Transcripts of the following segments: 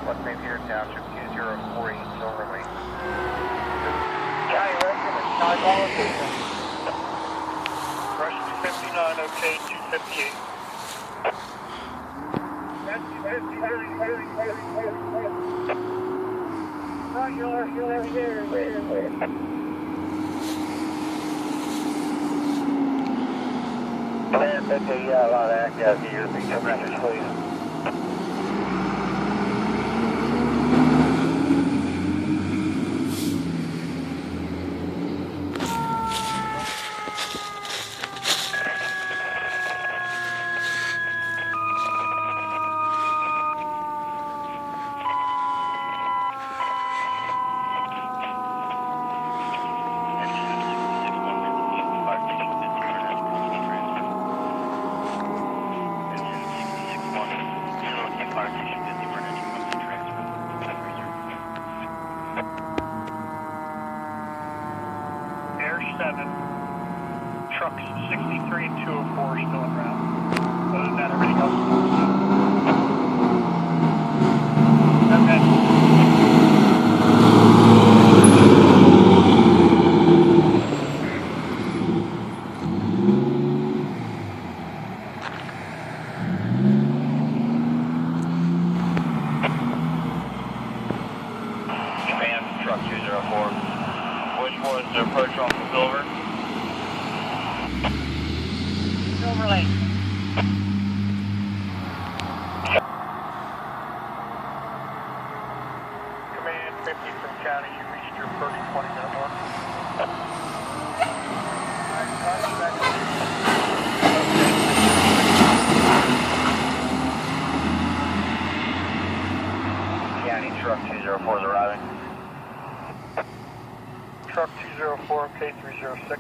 What's name here, Township 2048, Silverlake. County record is not qualified. Rush 259, okay, 258. Man, okay, yeah, a lot of act out here. Big some message, please. Air 7, trucks 63 and 204 are still en route. Other than that, everything else is Command, truck 204. Which was the approach off the Silver? Silver Lake. Command 50 from county, you reached your first 20-minute mark. County truck 204 is arriving. Truck 204, K306.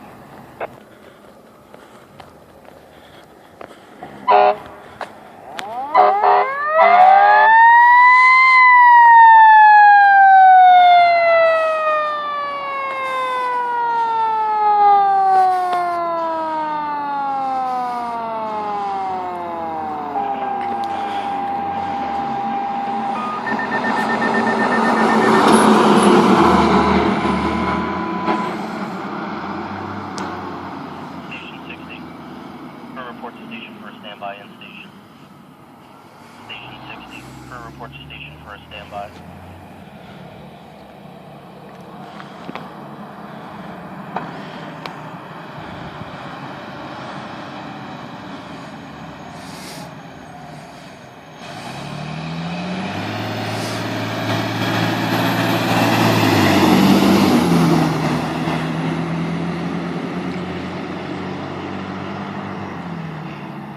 Report to station for a standby in station. Station 60, for report to station for a standby.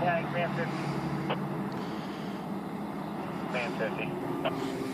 County Command 50. Man 50.